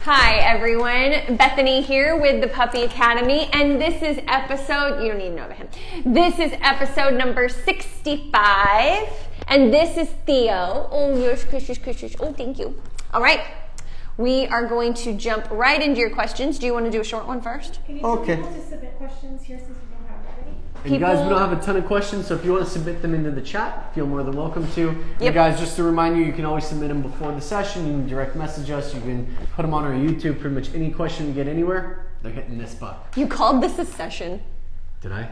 Hi everyone, Bethany here with the Puppy Academy, and this is episode, you don't even know about him. This is episode number 65, and this is Theo. Oh yes, kisses. Oh, thank you. All right, we are going to jump right into your questions. Do you want to do a short one first? Can you tell people to submit questions here since we don't have that many? And you guys, we don't have a ton of questions, so if you want to submit them into the chat, feel more than welcome to. You guys, just to remind you, you can always submit them before the session. You can direct message us. You can put them on our YouTube. Pretty much any question you get anywhere, they're hitting this button. You called this a session. Did I?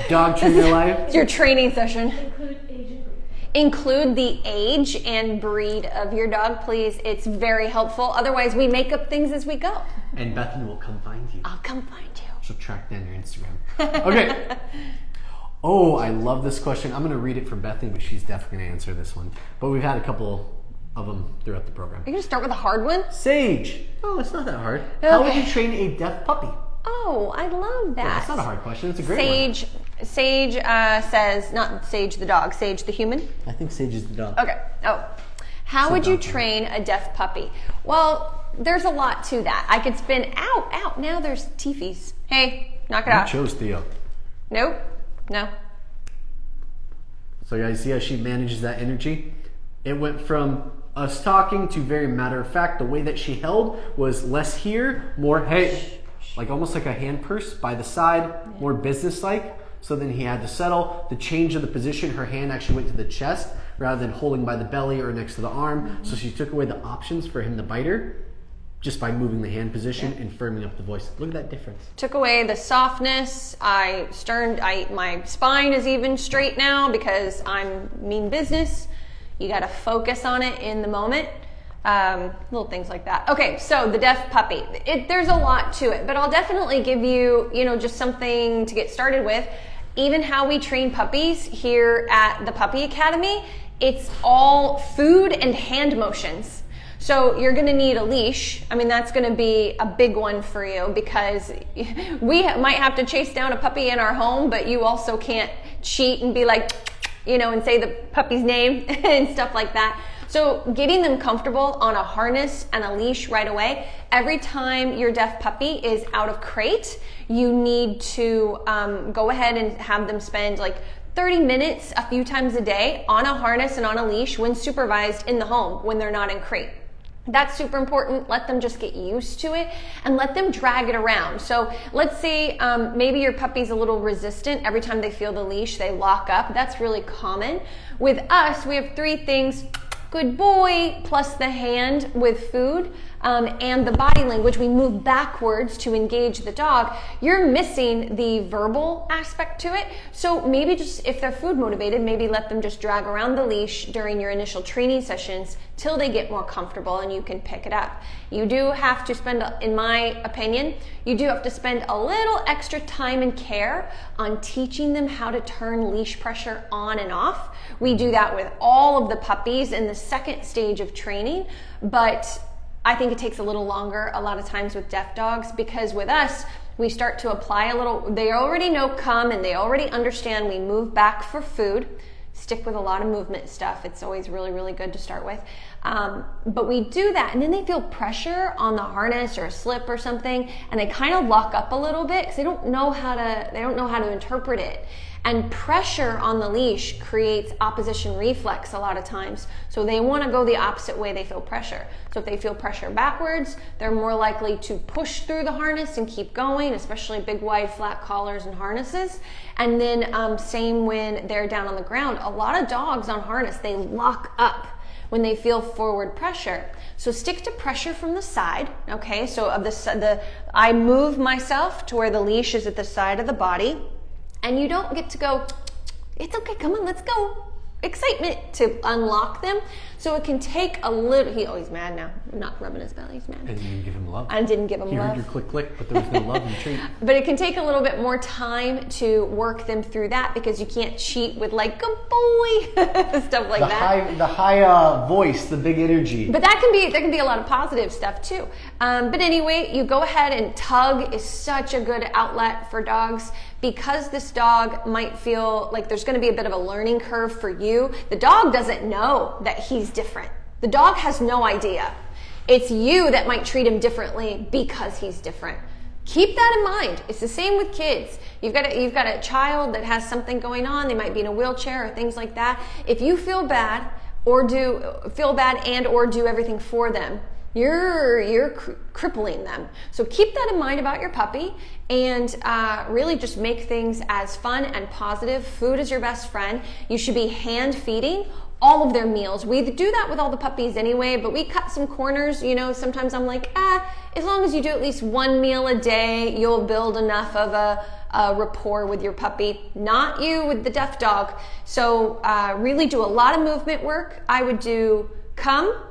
Dog trainer life? It's your training session. Include age and breed. Include the age and breed of your dog, please. It's very helpful. Otherwise, we make up things as we go. And Bethany will come find you. I'll come find you. She'll track down your Instagram. Okay. Oh, I love this question. I'm going to read it from Bethany, but she's definitely going to answer this one. But we've had a couple of them throughout the program. You're going to start with a hard one? Sage. Oh, it's not that hard. Okay. How would you train a deaf puppy? Oh, I love that. Yeah, that's not a hard question. It's a great one. Sage says, not Sage the dog, Sage the human? I think Sage is the dog. Okay. Oh. How would you train a deaf puppy? Well, there's a lot to that. I could spin, ow, now there's teefies. Hey, knock it off. You chose Theo. Nope. No. So you guys see how she manages that energy? It went from us talking to very matter of fact. The way that she held was less here, more hey, like almost like a hand purse by the side, more business-like. So then he had to settle. The change of the position, her hand actually went to the chest rather than holding by the belly or next to the arm. So she took away the options for him to bite her just by moving the hand position and firming up the voice. Look at that difference. Took away the softness. My spine is even straight now because I'm mean business. You got to focus on it in the moment. Little things like that. Okay, so the deaf puppy. There's a lot to it, but I'll definitely give you, just something to get started with. Even how we train puppies here at the Puppy Academy, it's all food and hand motions. So you're going to need a leash. I mean, that's going to be a big one for you because we might have to chase down a puppy in our home, but you also can't cheat and be like, and say the puppy's name and stuff like that. So getting them comfortable on a harness and a leash right away. Every time your deaf puppy is out of crate, you need to go ahead and have them spend like 30 minutes a few times a day on a harness and on a leash when supervised in the home when they're not in crate. That's super important. Let them just get used to it and let them drag it around. So let's say maybe your puppy's a little resistant. Every time they feel the leash, they lock up. That's really common. With us, we have 3 things. Good boy, plus the hand with food, and the body language. We move backwards to engage the dog. You're missing the verbal aspect to it. So maybe just, if they're food motivated, maybe let them just drag around the leash during your initial training sessions till they get more comfortable and you can pick it up. You do have to spend, in my opinion, you do have to spend a little extra time and care on teaching them how to turn leash pressure on and off. We do that with all of the puppies in the second stage of training, but I think it takes a little longer a lot of times with deaf dogs because with us, we start to apply a little, they already know come and they already understand we move back for food. Stick with a lot of movement stuff. It's always really, really good to start with. But we do that and then they feel pressure on the harness or a slip or something and they kind of lock up a little bit because they don't know how to interpret it. And pressure on the leash creates opposition reflex a lot of times. So they want to go the opposite way they feel pressure. So if they feel pressure backwards, they're more likely to push through the harness and keep going, especially big, wide, flat collars and harnesses. And then same when they're down on the ground. A lot of dogs on harness, they lock up when they feel forward pressure. So stick to pressure from the side, okay? So I move myself to where the leash is at the side of the body. And you don't get to go, it's okay, come on, let's go. Excitement to unlock them. So it can take a little, he's mad now. I'm not rubbing his belly, he's mad. And you didn't give him love. I didn't give him love. He heard your click, click, but there was no love in the treat. But it can take a little bit more time to work them through that because you can't cheat with like, good boy, stuff like that. The high voice, the big energy. But there can be a lot of positive stuff too. But anyway, you go ahead and tug is such a good outlet for dogs. Because this dog might feel like there's going to be a bit of a learning curve for you, the dog doesn't know that he's different. The dog has no idea. It's you that might treat him differently because he's different. Keep that in mind. It's the same with kids. You've got a child that has something going on. They might be in a wheelchair or things like that. If you feel bad and or do everything for them, you're crippling them. So keep that in mind about your puppy, and really just make things as fun and positive. Food is your best friend. You should be hand feeding all of their meals. We do that with all the puppies anyway, but we cut some corners. You know, sometimes I'm like, as long as you do at least one meal a day, you'll build enough of a rapport with your puppy. Not you with the deaf dog. So really do a lot of movement work. I would do come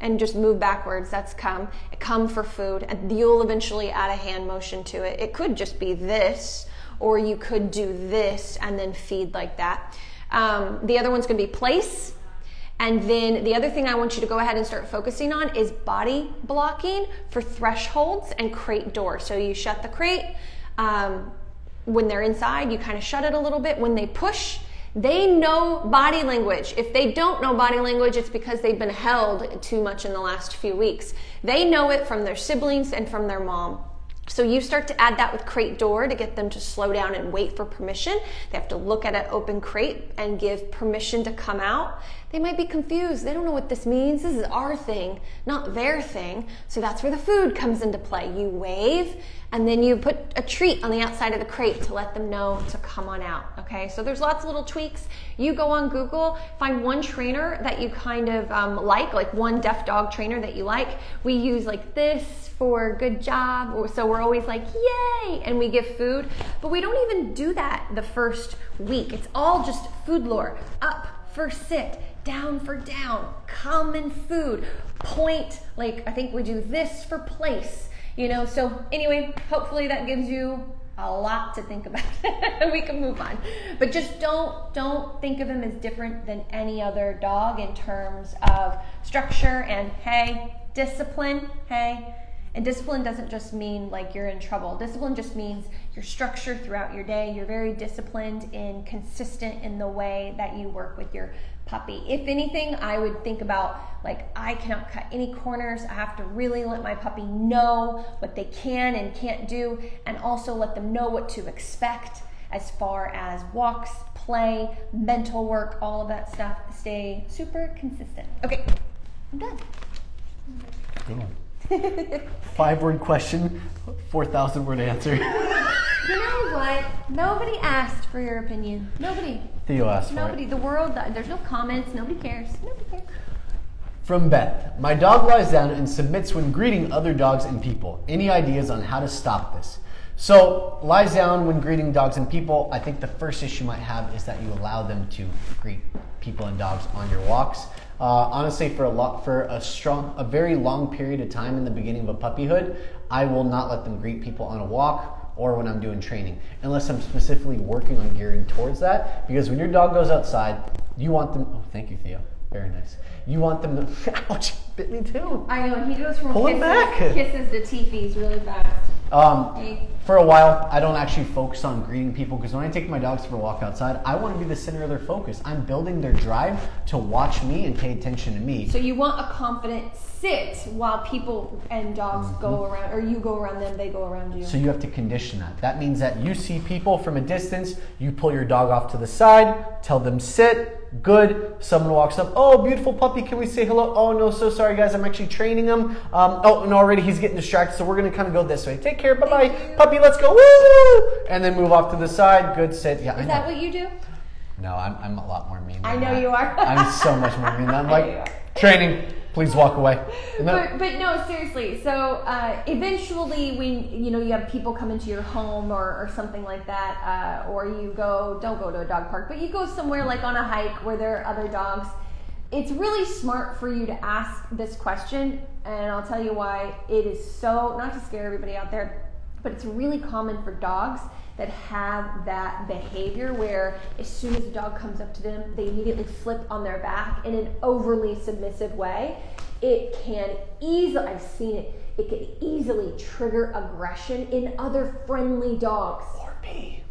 and just move backwards. That's come. Come for food, and you'll eventually add a hand motion to it. It could just be this, or you could do this and then feed like that. The other one's going to be place. And then the other thing I want you to go ahead and start focusing on is body blocking for thresholds and crate doors. So you shut the crate. When they're inside, you kind of shut it a little bit. When they push, they know body language. If they don't know body language, it's because they've been held too much in the last few weeks. They know it from their siblings and from their mom. So you start to add that with crate door to get them to slow down and wait for permission. They have to look at an open crate and give permission to come out. They might be confused. They don't know what this means. This is our thing, not their thing. So that's where the food comes into play. You wave, and then you put a treat on the outside of the crate to let them know to come on out, okay? So there's lots of little tweaks. You go on Google, find one trainer that you kind of like one deaf dog trainer that you like. We use like this for good job, so we're always like, yay, and we give food, but we don't even do that the first week. It's all just food lore. Up for sit, down for down, come and food, point, like I think we do this for place, you know. So anyway, hopefully that gives you a lot to think about. We can move on, but just don't think of him as different than any other dog in terms of structure and discipline. And discipline doesn't just mean like you're in trouble. Discipline just means your structure throughout your day. You're very disciplined and consistent in the way that you work with your puppy. If anything, I would think about like, I cannot cut any corners. I have to really let my puppy know what they can and can't do, and also let them know what to expect as far as walks, play, mental work, all of that stuff. Stay super consistent. Okay, I'm done. Good one. 5-word question, 4,000 word answer. You know what? Nobody asked for your opinion. Nobody. Theo asked for Nobody. it. The world, there's no comments. Nobody cares. Nobody cares. From Beth, my dog lies down and submits when greeting other dogs and people. Any ideas on how to stop this? So, lies down when greeting dogs and people. I think the first issue you might have is that you allow them to greet people and dogs on your walks. Honestly, for a very long period of time in the beginning of a puppyhood, I will not let them greet people on a walk or when I'm doing training, unless I'm specifically working on gearing towards that. Because when your dog goes outside, you want them. Oh, thank you, Theo. Very nice. You want them to. Ouch! Bit me too. I know. He goes from kisses to teefies really fast. For a while, I don't actually focus on greeting people, because when I take my dogs for a walk outside, I want to be the center of their focus. I'm building their drive to watch me and pay attention to me. So you want a confident sit while people and dogs go around, or you go around them, they go around you. So you have to condition that. That means that you see people from a distance, you pull your dog off to the side, tell them sit, good. Someone walks up, oh, beautiful puppy, can we say hello? Oh, no, so sorry, guys, I'm actually training him. Oh, and already he's getting distracted, so we're going to kind of go this way. Take care, bye-bye. Puppy, let's go, woo! And then move off to the side, good, sit. Yeah, Is that what you do? No, I'm a lot more mean than I know that. you are. I'm so much more mean. I'm like, training, please walk away. But no, seriously. So eventually, when you have people come into your home or something like that, or you don't go to a dog park, but you go somewhere like on a hike where there are other dogs. It's really smart for you to ask this question, and I'll tell you why. It is so, not to scare everybody out there, but it's really common for dogs that have that behavior where as soon as a dog comes up to them, they immediately flip on their back in an overly submissive way. It can easily, I've seen it can easily trigger aggression in other friendly dogs. Or pee.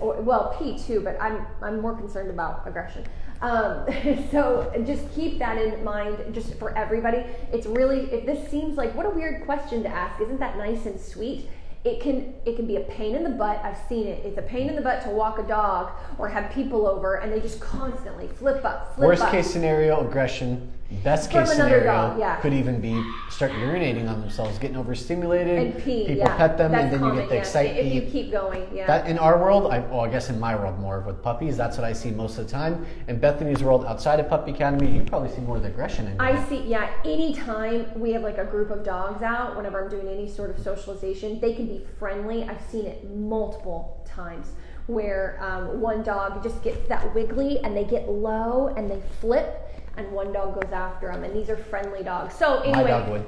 Well, pee too, but I'm more concerned about aggression. So just keep that in mind, just for everybody. It's really, if this seems like, what a weird question to ask, isn't that nice and sweet? It can be a pain in the butt. I've seen it. It's a pain in the butt to walk a dog or have people over and they just constantly flip up. Worst case scenario, aggression. Best case scenario could even be start urinating on themselves, getting overstimulated. And pee. People pet them, and then you get the excitement. If you keep going, That in our world, I guess in my world more with puppies, that's what I see most of the time. In Bethany's world, outside of Puppy Academy, you probably see more of the aggression in I see, anytime we have like a group of dogs out, whenever I'm doing any sort of socialization, they can be friendly. I've seen it multiple times where one dog just gets that wiggly and they get low and they flip, and one dog goes after them, and these are friendly dogs. So anyway,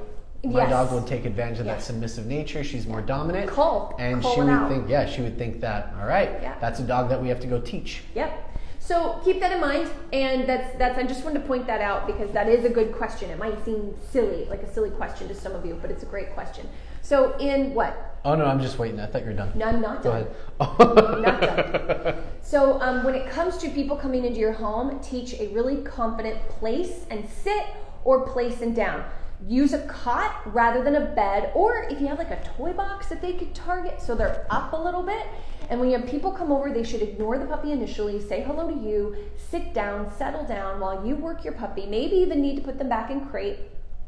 my dog would take advantage of that submissive nature. She's more dominant, and she would think that, all right, that's a dog that we have to go teach. Yep. So keep that in mind, and that's I just wanted to point that out because that is a good question. It might seem silly, like a silly question to some of you, but it's a great question. So in what? Oh no, I'm just waiting. I thought you were done. No, I'm not done. Go ahead. Not done. So when it comes to people coming into your home, teach a really confident place and sit or place and down. Use a cot rather than a bed, or if you have like a toy box that they could target so they're up a little bit. And when you have people come over, they should ignore the puppy initially, say hello to you, sit down, settle down while you work your puppy, maybe even need to put them back in crate.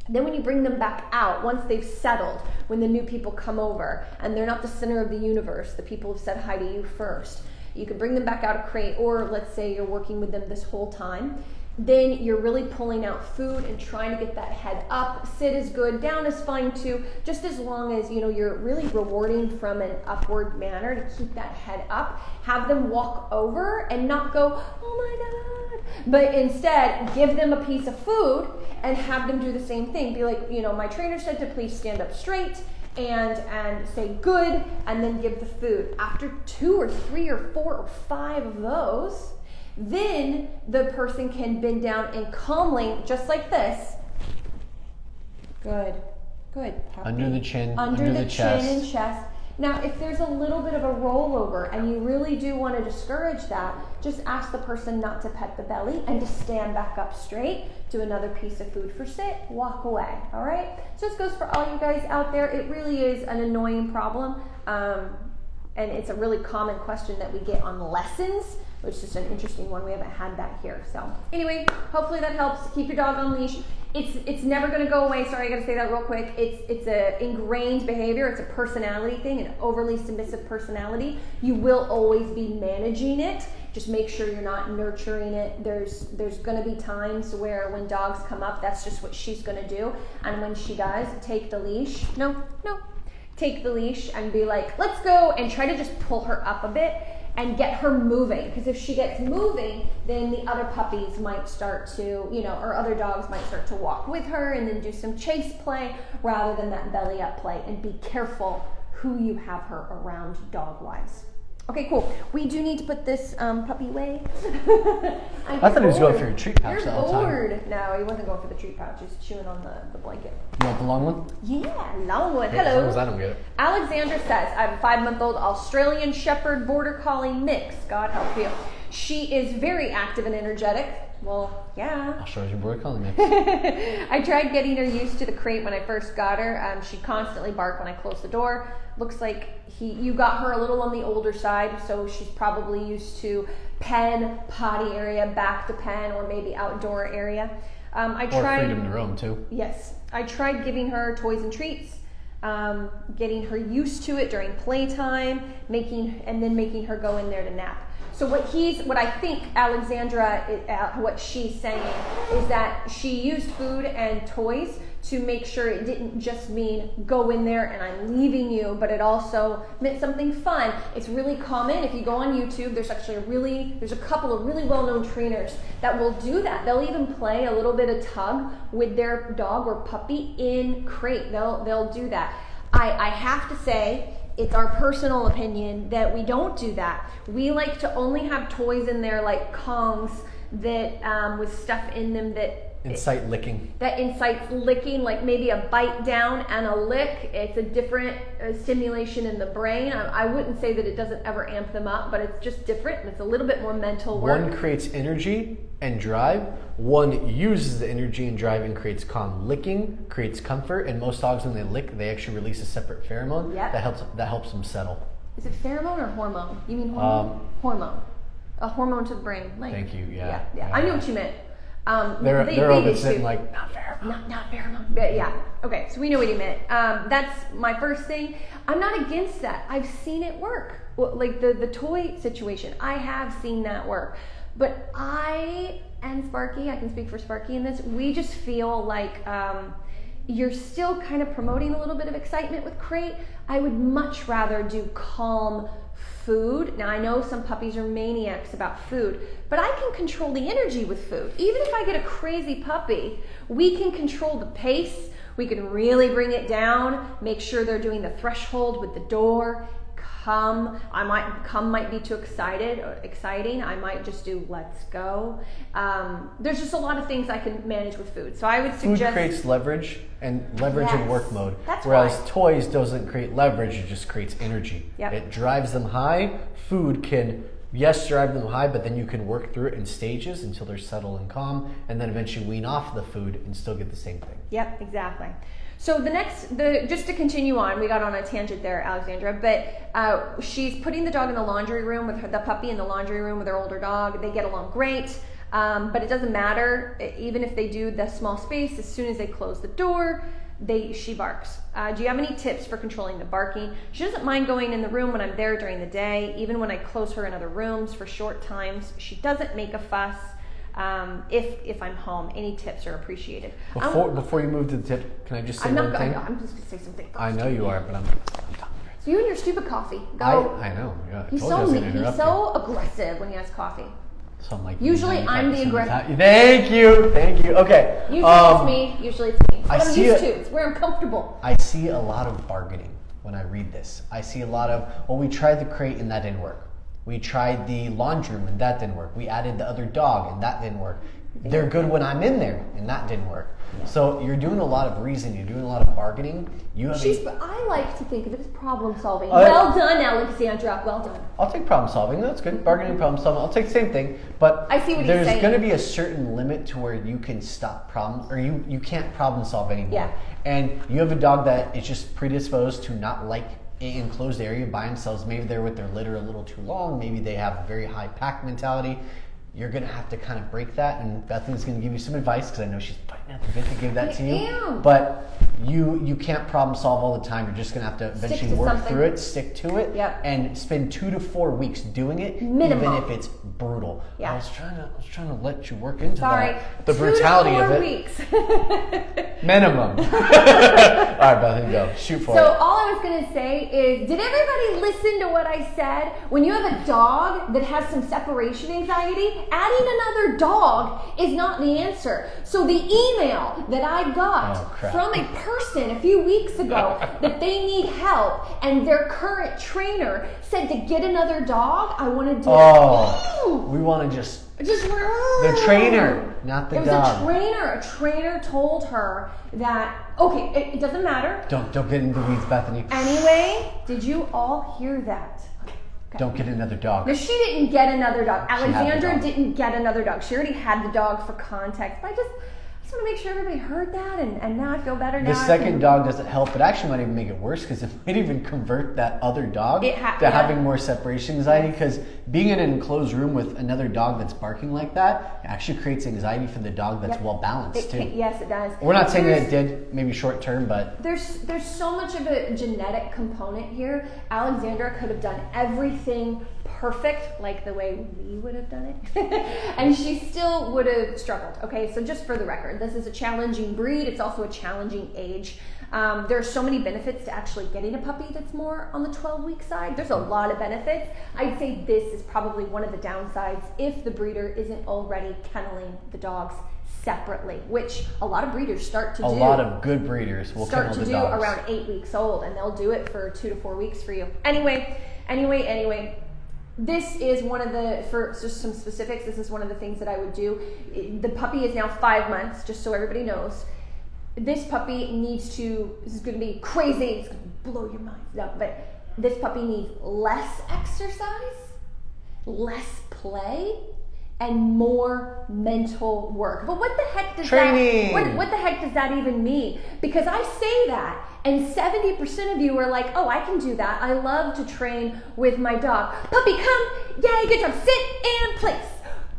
Then when you bring them back out, once they've settled, when the new people come over and they're not the center of the universe, the people have said hi to you first, you can bring them back out of crate, or let's say you're working with them this whole time. Then you're really pulling out food and trying to get that head up. Sit is good, down is fine too, just as long as you're really rewarding from an upward manner to keep that head up. Have them walk over and not go, oh my God, but instead give them a piece of food and have them do the same thing. Be like, my trainer said to please stand up straight and say good, and then give the food. After 2 or 3 or 4 or 5 of those, then the person can bend down and calmly, just like this. Good. Puppy. Under the chin, under the chest. chin and chest. Now, if there's a little bit of a rollover and you really do want to discourage that, just ask the person not to pet the belly and to stand back up straight. Do another piece of food for sit, walk away, all right? So this goes for all you guys out there. It really is an annoying problem, and it's a really common question that we get on lessons, which is an interesting one. We haven't had that here. So anyway, hopefully that helps. Keep your dog on leash. It's never going to go away. Sorry, I got to say that real quick. It's a ingrained behavior. It's a personality thing, an overly submissive personality. You will always be managing it. Just make sure you're not nurturing it. There's going to be times where when dogs come up, that's just what she's going to do. And when she does, take the leash. Take the leash and be like, let's go, and try to just pull her up a bit and get her moving. Because if she gets moving, then the other puppies might start to, or other dogs might start to walk with her and then do some chase play rather than that belly up play. And be careful who you have her around dog-wise. Okay, cool. We do need to put this puppy away. I thought he was going for your treat pouch the whole time. You're bored. No, he wasn't going for the treat pouch. He's chewing on the blanket. You want the long one? Yeah, long one. Yeah, Hello. as long as I don't get it. Alexandra says, I have a 5-month-old Australian Shepherd Border Collie mix. God help you. She is very active and energetic. Well, yeah. I'll show you your Border Collie mix. I tried getting her used to the crate when I first got her. She'd constantly bark when I closed the door. Looks like you got her a little on the older side, so she's probably used to pen, potty area, back to pen, or maybe outdoor area. Or freedom to roam too. Yes. I tried giving her toys and treats, getting her used to it during playtime, and then making her go in there to nap. So what I think Alexandra, what she's saying is that she used food and toys to make sure it didn't just mean go in there and I'm leaving you, but it also meant something fun. It's really common. If you go on YouTube, there's a couple of really well-known trainers that will do that. They'll even play a little bit of tug with their dog or puppy in crate. They'll do that. I have to say, it's our personal opinion that we don't do that. We like to only have toys in there like Kongs that with stuff in them that Incite licking. That incites licking, like maybe a bite down and a lick. It's a different stimulation in the brain. I wouldn't say that it doesn't ever amp them up, but it's just different. It's a little bit more mental work. One creates energy and drive. One uses the energy and drive and creates calm. Licking creates comfort, and most dogs, when they lick, they actually release a separate pheromone that helps them settle. Is it pheromone or hormone? You mean hormone? Hormone. A hormone to the brain. Like, thank you. Yeah. I knew what you meant. They're over sitting like, not pheromone. Not pheromone. But yeah. Okay, so we know what he meant. That's my first thing. I'm not against that. I've seen it work. Well, like the toy situation, I have seen that work. But I and Sparky, I can speak for Sparky in this, we just feel like you're still kind of promoting a little bit of excitement with crate. I would much rather do calm food. Now I know some puppies are maniacs about food, but I can control the energy with food. Even if I get a crazy puppy, we can control the pace. We can really bring it down, make sure they're doing the threshold with the door. Come might be too exciting. I might just do let's go. There's just a lot of things I can manage with food. So I would suggest food creates leverage and leverage in work mode. That's whereas right. Toys doesn't create leverage, it just creates energy. Yep. It drives them high. Food can drive them high, but then you can work through it in stages until they're settled and calm, and then eventually wean off the food and still get the same thing. Yep, exactly. So just to continue on, we got on a tangent there, Alexandra, but she's putting the dog in the laundry room with the puppy in the laundry room with her older dog. They get along great, but it doesn't matter. Even if they do the small space, as soon as they close the door, she barks. Do you have any tips for controlling the barking? She doesn't mind going in the room when I'm there during the day, even when I close her in other rooms for short times. She doesn't make a fuss. If I'm home, any tips are appreciated. Before you move to the tip, can I just say one thing? I'm just going to say something. I know you are, but I'm So you and your stupid coffee. Go. I know. Yeah, He's so aggressive when he has coffee. So I'm like, usually I'm the aggressive. Thank you. Okay. Usually it's me. Usually it's me. But I'm used to. It's where I'm comfortable. I see a lot of bargaining when I read this. I see a lot of, well, we tried the crate and that didn't work. We tried the laundry room and that didn't work. We added the other dog and that didn't work. They're good when I'm in there and that didn't work. Yeah. So you're doing a lot of reasoning. You're doing a lot of bargaining. I like to think of it as problem solving. Well done, Alexandra. Well done. I'll take problem solving. That's good. Bargaining, problem solving. I'll take the same thing. But I see what there's going to be a certain limit to where you can stop problems, or you can't problem solve anymore. Yeah. And you have a dog that is just predisposed to not like an enclosed area by themselves. Maybe they're with their litter a little too long. Maybe they have a very high pack mentality. You're going to have to kind of break that, and Bethany's going to give you some advice because I know she's biting at the bit to give that to you. But you can't problem solve all the time. You're just going to have to eventually work through it, stick to it, and spend 2 to 4 weeks doing it, minimum, even if it's brutal. Yeah. I was trying to let you work into that. The 2 brutality to 4 of it. Weeks. Minimum. All right, Bethany, go. Shoot for it. So all I was going to say is, did everybody listen to what I said? When you have a dog that has some separation anxiety, adding another dog is not the answer. So the email that I got from a person a few weeks ago that they need help and their current trainer said to get another dog, I wanted to... we want to just the trainer, not the dog. It was a trainer told her that, okay, it doesn't matter. Don't get in the weeds, Bethany. Anyway, did you all hear that? Okay. Don't get another dog. No, she didn't get another dog. Alexandra didn't get another dog. She already had the dog for context. But I just want to make sure everybody heard that, and now I feel better. The second dog doesn't help. It actually might even make it worse because it might even convert that other dog to having more separation anxiety, because being in an enclosed room with another dog that's barking like that actually creates anxiety for the dog that's well balanced too. Yes, it does. We're not saying that it did, maybe short term, but there's so much of a genetic component here. Alexandra could have done everything perfect, like the way we would have done it, and she still would have struggled. Okay, so just for the record, this is a challenging breed. It's also a challenging age. There are so many benefits to actually getting a puppy that's more on the 12-week side. There's a lot of benefits. I'd say this is probably one of the downsides if the breeder isn't already kenneling the dogs separately, which a lot of breeders start to do. A lot of good breeders will kennel the dogs around 8 weeks old, and they'll do it for 2 to 4 weeks for you. Anyway. this is one of the, for just some specifics, this is one of the things that I would do. The puppy is now 5 months, just so everybody knows. This puppy needs to, this is going to be crazy, it's going to blow your mind. No, but this puppy needs less exercise, less play, and more mental work. But what the heck does Training. what the heck does that even mean? Because I say that, and 70% of you are like, oh, I can do that. I love to train with my dog. Puppy, come. Yay, good job. Sit and place.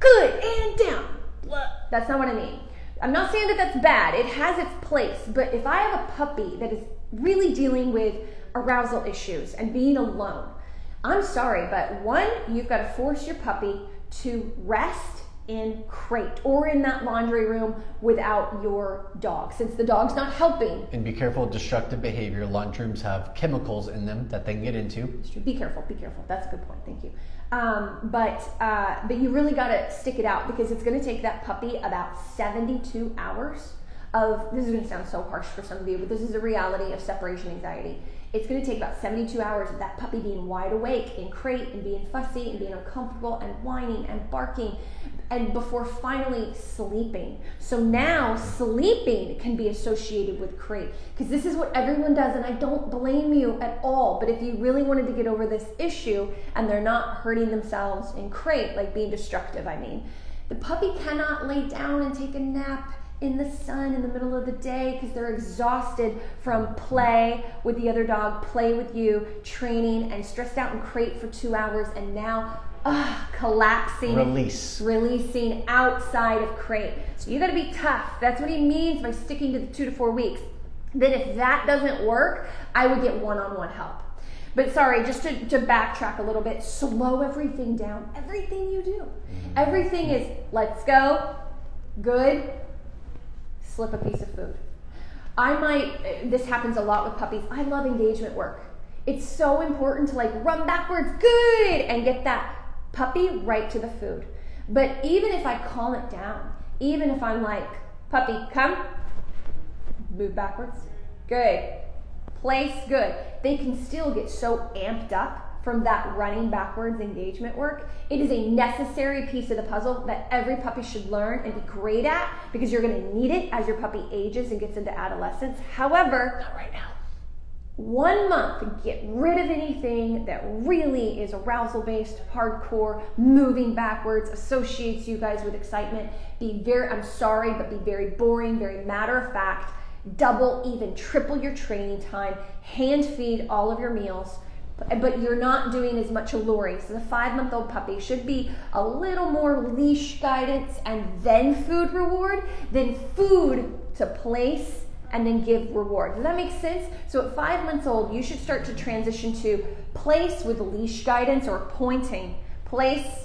Good, and down. That's not what I mean. I'm not saying that that's bad. It has its place. But if I have a puppy that is really dealing with arousal issues and being alone, I'm sorry, but one, you've got to force your puppy to rest in crate or in that laundry room without your dog, since the dog's not helping. And be careful of destructive behavior. Laundry rooms have chemicals in them that they can get into. Be careful, be careful. That's a good point, thank you. But you really gotta stick it out, because it's gonna take that puppy about 72 hours of, this is gonna sound so harsh for some of you, but this is a reality of separation anxiety. It's going to take about 72 hours of that puppy being wide awake in crate and being fussy and being uncomfortable and whining and barking, and before finally sleeping. So now sleeping can be associated with crate, because this is what everyone does, and I don't blame you at all. But if you really wanted to get over this issue and they're not hurting themselves in crate, like being destructive, I mean, the puppy cannot lay down and take a nap in the sun in the middle of the day because they're exhausted from play with the other dog, play with you, training, and stressed out in crate for 2 hours, and now collapsing, releasing outside of crate. So you got to be tough. That's what he means by sticking to the 2 to 4 weeks. Then if that doesn't work, I would get one-on-one help. But sorry, just to backtrack a little bit, slow everything down. Everything you do. Everything is, let's go, good, slip a piece of food. This happens a lot with puppies. I love engagement work. It's so important to like run backwards, good, and get that puppy right to the food. But even if I calm it down, even if I'm like, puppy, come, move backwards, good, place, good, they can still get so amped up from that running backwards engagement work. It is a necessary piece of the puzzle that every puppy should learn and be great at, because you're going to need it as your puppy ages and gets into adolescence. However, not right now. 1 month, get rid of anything that really is arousal-based, hardcore, moving backwards, associates you guys with excitement. I'm sorry, but be very boring, very matter-of-fact, double, even triple your training time, hand feed all of your meals, but you're not doing as much alluring. So the 5-month-old puppy should be a little more leash guidance and then food reward, then food to place, and then give reward. Does that make sense? So at 5 months old, you should start to transition to place with leash guidance or pointing. Place,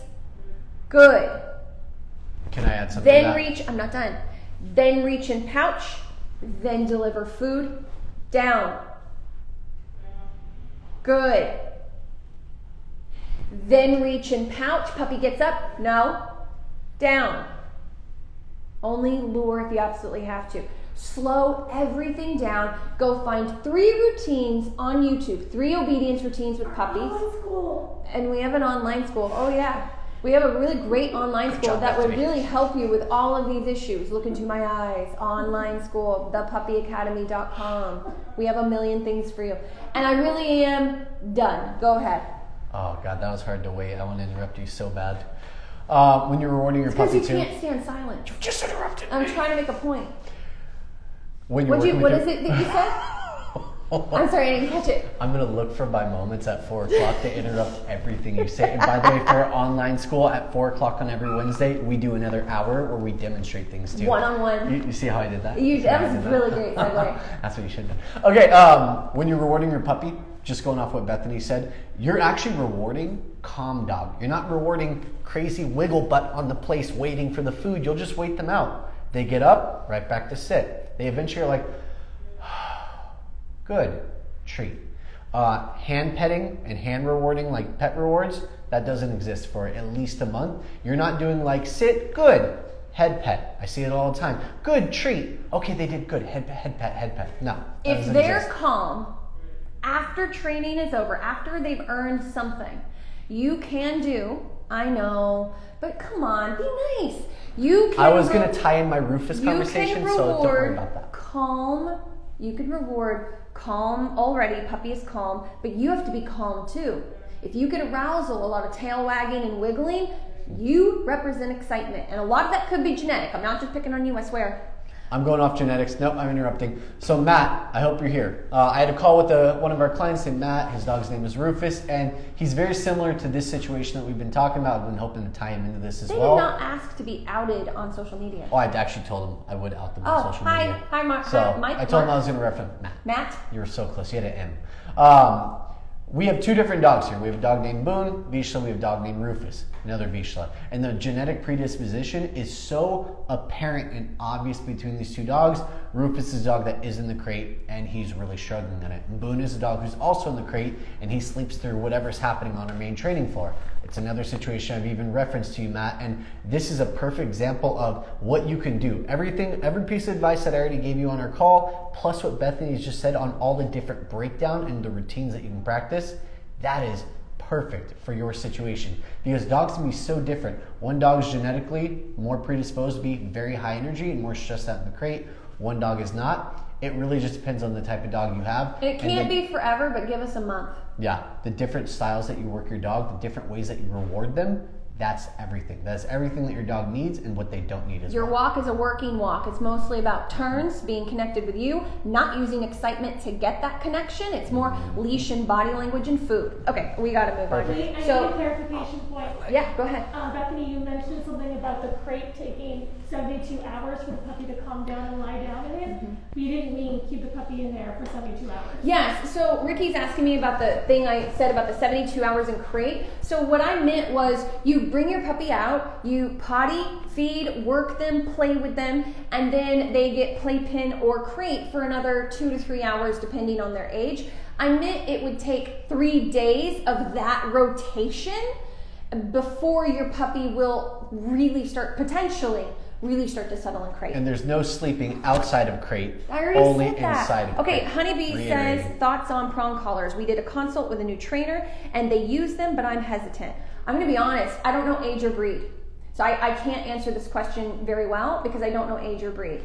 good. Can I add something Then to that? reach, I'm not done. Then reach in pouch, then deliver food, down. Good. Then reach in pouch, puppy gets up, no, down. Only lure if you absolutely have to. Slow everything down. Go find 3 routines on YouTube, 3 obedience routines with puppies. School. And we have an online school. Oh yeah. We have a really great online school that would really help you with all of these issues. Look into my eyes, online school, thepuppyacademy.com. We have a million things for you. And I really am done. Go ahead. Oh God, that was hard to wait. I want to interrupt you so bad. When you're rewarding your Because puppy you too. can't stand silent. You just interrupted me. I'm trying to make a point. When you're What is it that you said? I'm sorry, I didn't catch it. I'm going to look for my moments at 4 o'clock to interrupt everything you say. And by the way, for our online school at 4 o'clock on every Wednesday, we do another hour where we demonstrate things too. One-on-one. You see how I did that? That was really great, by the way. That's what you should do. Okay, when you're rewarding your puppy, just going off what Bethany said, you're actually rewarding calm dog. You're not rewarding crazy wiggle butt on the place waiting for the food. You'll just wait them out. They get up, right back to sit. They eventually are like, good, treat. Hand petting and hand rewarding, like pet rewards, that doesn't exist for at least a month. You're not doing like sit, good, head pet. I see it all the time. Good, treat. Okay, they did good, head pet. No. If they're calm, after training is over, after they've earned something, You can do, I know, but come on, be nice. You can I was going to tie in my Rufus conversation, so don't worry about that. Calm. You can reward calm already. Puppy is calm, but you have to be calm too. If you get arousal, a lot of tail wagging and wiggling, you represent excitement. And a lot of that could be genetic. I'm not just picking on you, I swear. I'm going off genetics. Nope, I'm interrupting. So Matt, I hope you're here. I had a call with one of our clients named Matt. His dog's name is Rufus, and he's very similar to this situation that we've been talking about. I've been hoping to tie him into this as well. They did not ask to be outed on social media. Oh, I actually told him I would out them on social media. Hi, Mark. So Mike, I told him I was going to reference Matt. Matt? You were so close. You had an M. We have two different dogs here. We have a dog named Boone, Vizsla. We have a dog named Rufus, another Vizsla. And the genetic predisposition is so apparent and obvious between these two dogs. Rufus is a dog that is in the crate, and he's really struggling on it. And Boone is a dog who's also in the crate, and he sleeps through whatever's happening on our main training floor. It's another situation I've even referenced to you, Matt, and this is a perfect example of what you can do. Every piece of advice that I already gave you on our call, plus what Bethany just said on all the different breakdown and the routines that you can practice, that is perfect for your situation, because dogs can be so different. One dog is genetically more predisposed to be very high energy and more stressed out in the crate. One dog is not. It really just depends on the type of dog you have. It can't be forever, but give us a month. Yeah, the different styles that you work your dog, the different ways that you reward them, that's everything. That's everything that your dog needs and what they don't need as well. Your walk is a working walk. It's mostly about turns, being connected with you, not using excitement to get that connection. It's more leash and body language and food. Okay, we got to move on. I need a clarification point. Yeah, go ahead. Bethany, you mentioned something about the crate taking 72 hours for the puppy to calm down and lie down in it. But you didn't mean keep the puppy in there for 72 hours. Yes, so Ricky's asking me about the thing I said about the 72 hours in crate. So what I meant was you bring your puppy out, you potty, feed, work them, play with them, and then they get playpen or crate for another 2 to 3 hours depending on their age. I meant it would take 3 days of that rotation before your puppy will really start, potentially really start to settle in crate. And there's no sleeping outside of crate, I already only said that. inside of Okay, crate. Honeybee says, thoughts on prong collars. We did a consult with a new trainer and they use them, but I'm hesitant. I'm gonna be honest, I don't know age or breed. So I can't answer this question very well because I don't know age or breed.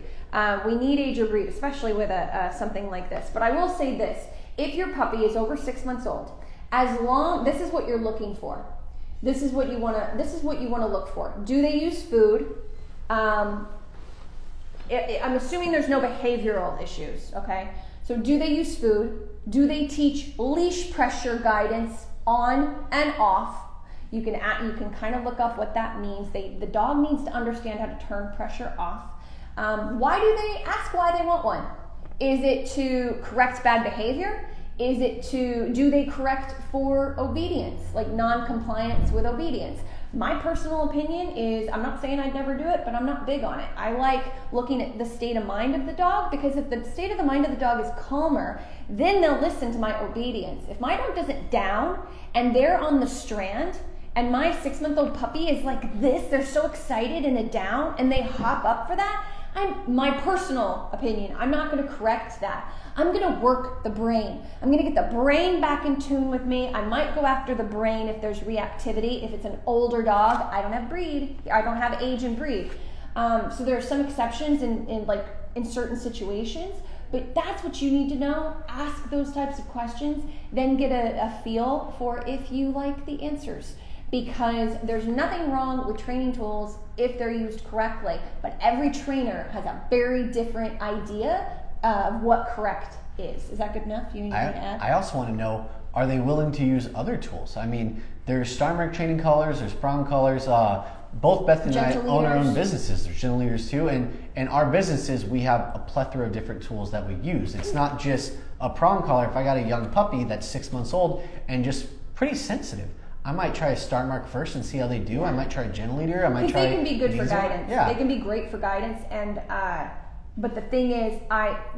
We need age or breed, especially with something like this. But I will say this, if your puppy is over 6 months old, this is what you're looking for. This is what you wanna look for. Do they use food? I'm assuming there's no behavioral issues, okay? So do they use food? Do they teach leash pressure guidance on and off? You can kind of look up what that means. The dog needs to understand how to turn pressure off. Why do they ask why they want one? Is it to correct bad behavior? Do they correct for obedience, like non-compliance with obedience? My personal opinion is, I'm not saying I'd never do it, but I'm not big on it. I like looking at the state of mind of the dog, because if the state of the mind of the dog is calmer, then they'll listen to my obedience. If my dog doesn't down and they're on the strand, and my 6-month-old puppy is like this, they're so excited in a down, and they hop up for that, my personal opinion, I'm not going to correct that. I'm going to work the brain. I'm going to get the brain back in tune with me. I might go after the brain if there's reactivity. If it's an older dog, I don't have breed. I don't have age and breed. So there are some exceptions in certain situations, but that's what you need to know. Ask those types of questions, then get a feel for if you like the answers. Because there's nothing wrong with training tools if they're used correctly, but every trainer has a very different idea of what correct is. Is that good enough? You need to add? I also want to know, are they willing to use other tools? I mean, there's star mark training collars, there's prong collars. Both Beth and I own our own businesses. There's gentle leaders too, and our businesses, we have a plethora of different tools that we use. It's not just a prong collar. If I got a young puppy that's 6 months old and just pretty sensitive, I might try a star mark first and see how they do. I might try a gentle leader. I might try. They can be good for guidance. Yeah. They can be great for guidance. And but the thing is,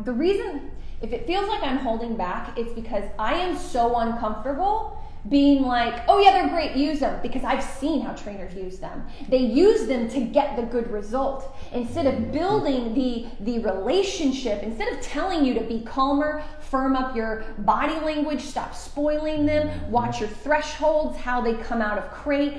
the reason if it feels like I'm holding back, it's because I am so uncomfortable being like, oh yeah, they're great, use them, because I've seen how trainers use them. They use them to get the good result. Instead of building the relationship, instead of telling you to be calmer, firm up your body language, stop spoiling them, watch your thresholds, how they come out of crate,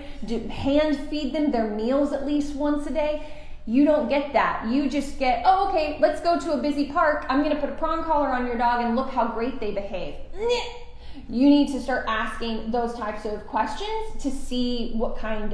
hand feed them their meals at least once a day. You don't get that. You just get, oh, okay, let's go to a busy park. I'm going to put a prong collar on your dog and look how great they behave. You need to start asking those types of questions to see what kind of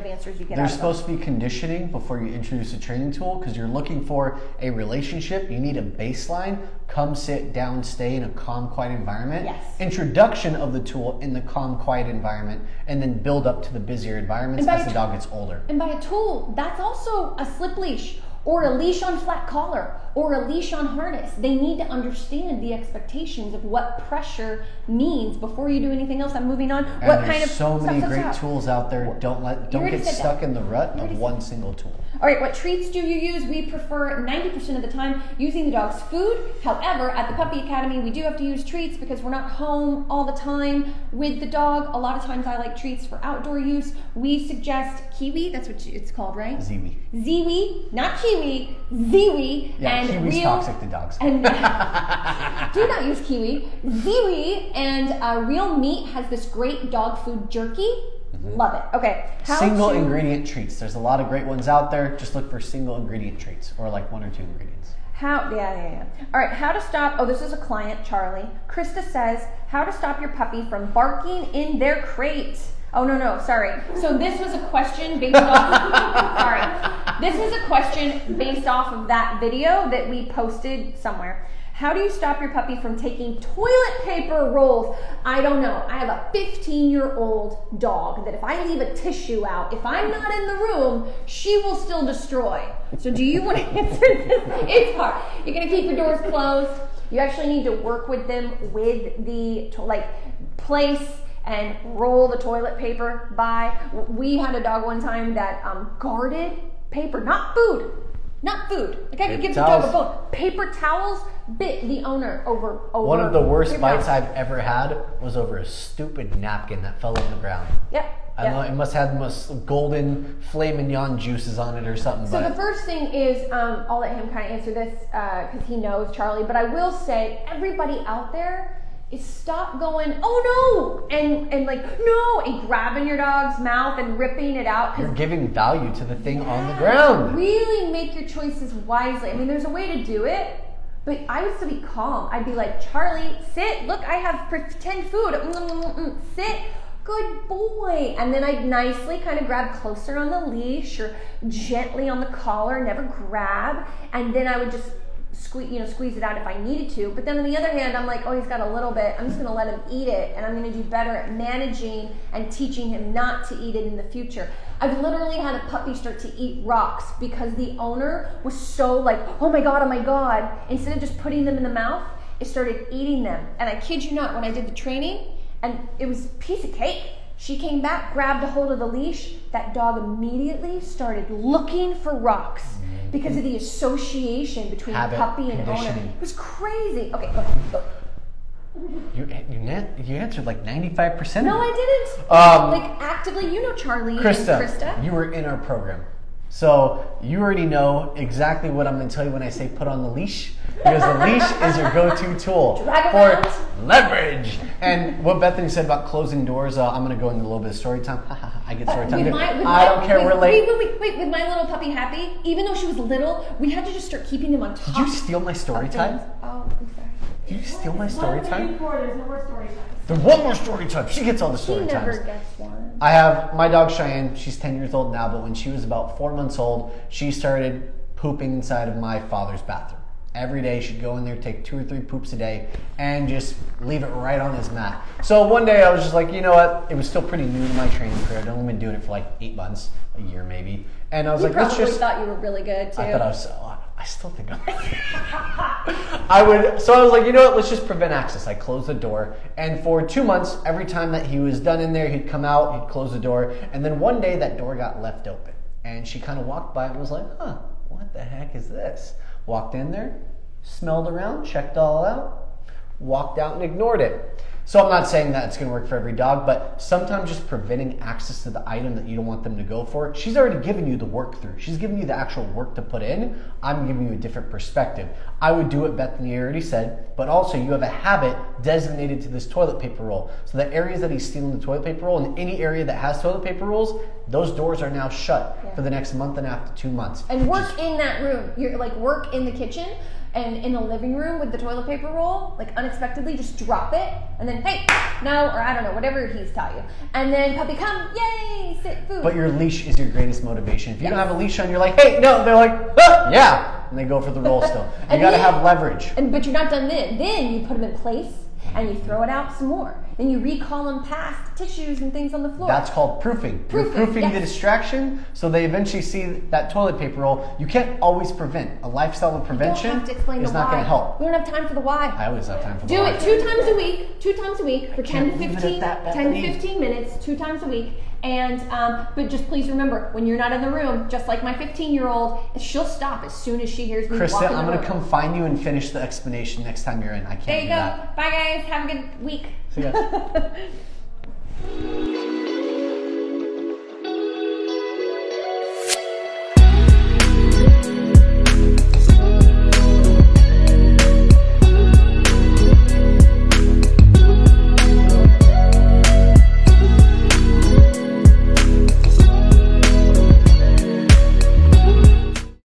answers you get. There's supposed to be conditioning before you introduce a training tool, because you're looking for a relationship. You need a baseline. Come sit down, stay in a calm, quiet environment. Yes. Introduction of the tool in the calm, quiet environment, and then build up to the busier environments as the dog gets older. And by a tool, that's also a slip leash, or a leash on flat collar, or a leash on harness. They need to understand the expectations of what pressure means before you do anything else. I'm moving on. And what kind of so many great tools out there. Don't get stuck in the rut of one single tool. All right, what treats do you use? We prefer 90% of the time using the dog's food. However, at the Puppy Academy, we do have to use treats because we're not home all the time with the dog. A lot of times I like treats for outdoor use. We suggest kiwi, that's what it's called, right? Ziwi. Ziwi, not kiwi, ziwi. Yeah, and kiwi's toxic to dogs. And do not use kiwi. Ziwi and Real Meat has this great dog food jerky. Love it. Okay. Single ingredient treats. There's a lot of great ones out there. Just look for single ingredient treats, or like 1 or 2 ingredients. Yeah. All right, how to stop, oh, this is a client, Charlie. Krista says, how to stop your puppy from barking in their crate. Oh, no, sorry. So this was a question based off, sorry. This is a question based off of that video that we posted somewhere. How do you stop your puppy from taking toilet paper rolls? I don't know. I have a 15-year-old dog that if I leave a tissue out, if I'm not in the room, she will still destroy. So do you want to answer this? It's hard. You're going to keep your doors closed. You actually need to work with them with the, place and roll the toilet paper by. We had a dog one time that guarded paper, not food. Not food. Like I could give the dog a bone. Paper towels bit the owner over. One of the worst bites I've ever had was over a stupid napkin that fell on the ground. Yep. I don't know, it must have the most golden filet mignon juices on it or something. So the first thing is, I'll let him kind of answer this because he knows Charlie, but I will say everybody out there is stop going, oh no, and like, no, and grabbing your dog's mouth and ripping it out. You're giving value to the thing on the ground. Really make your choices wisely. I mean, there's a way to do it, but I would still be calm. I'd be like, Charlie, sit. Look, I have pretend food. Sit. Good boy. And then I'd nicely kind of grab closer on the leash or gently on the collar, never grab. And then I would just squeeze it out if I needed to. But then on the other hand, I'm like, oh, he's got a little bit. I'm just going to let him eat it, and I'm going to do better at managing and teaching him not to eat it in the future. I've literally had a puppy start to eat rocks because the owner was so like, oh my God. Instead of just putting them in the mouth, it started eating them. And I kid you not, when I did the training, and it was a piece of cake. She came back, grabbed a hold of the leash. That dog immediately started looking for rocks because of the association between the puppy and owner. It was crazy. Okay, go. You answered like 95%. No, I didn't. Like actively, you know Charlie Krista, and Krista. You were in our program. So you already know exactly what I'm going to tell you when I say put on the leash. Because the leash is your go-to tool for leverage. And what Bethany said about closing doors, I'm going to go into a little bit of story time. I get story time. I don't care, we're late. Wait, with my little puppy Happy, even though she was little, we had to just start keeping them on top. Did you steal my story time? Oh, I'm sorry. Did you steal my story time? There's no more story time. There's one more story time. She gets all the story times. She never gets one. I have my dog Cheyenne. She's 10 years old now, but when she was about 4 months old, she started pooping inside of my father's bathroom. Every day she'd go in there, take 2 or 3 poops a day, and just leave it right on his mat. So one day I was just like, you know what? It was still pretty new to my training career. I'd only been doing it for like 8 months, a year maybe. And I was like, let's just... You probably thought you were really good too. I thought I was... I still think I'm... So I was like, you know what? Let's just prevent access. I closed the door. And for 2 months, every time that he was done in there, he'd come out, he'd close the door. And then one day that door got left open. And she kind of walked by and was like, what the heck is this? Walked in there, smelled around, checked all out, walked out and ignored it. So I'm not saying that it's going to work for every dog, but sometimes just preventing access to the item that you don't want them to go for. She's already given you the work through. She's given you the actual work to put in. I'm giving you a different perspective. I would do what Bethany already said, but also you have a habit designated to this toilet paper roll. So the areas that he's stealing the toilet paper roll, and any area that has toilet paper rolls, those doors are now shut for the next month and a half to 2 months. And work in that room. You're like work in the kitchen. And in the living room with the toilet paper roll, like unexpectedly just drop it, and then, hey, no, or I don't know, whatever he's taught you. And then puppy come, yay, sit, food. But your leash is your greatest motivation. If you don't have a leash on, you're like, hey, no, they're like, ah, yeah, and they go for the roll still. You gotta have leverage. But you're not done then. Then you put them in place, and you throw it out some more. Then you recall them past tissues and things on the floor. That's called proofing. You're proofing the distraction, so they eventually see that toilet paper roll. You can't always prevent. A lifestyle of prevention is not going to help. We don't have time for the why. I always have time for the why. Do it 2 times a week. 2 times a week for 10 to 15 minutes, 2 times a week. And but just please remember, when you're not in the room, just like my 15-year-old, she'll stop as soon as she hears me walk in the room. Krista, I'm going to come find you and finish the explanation next time you're in. I can't do that. There you go. Bye, guys. Have a good week. See ya.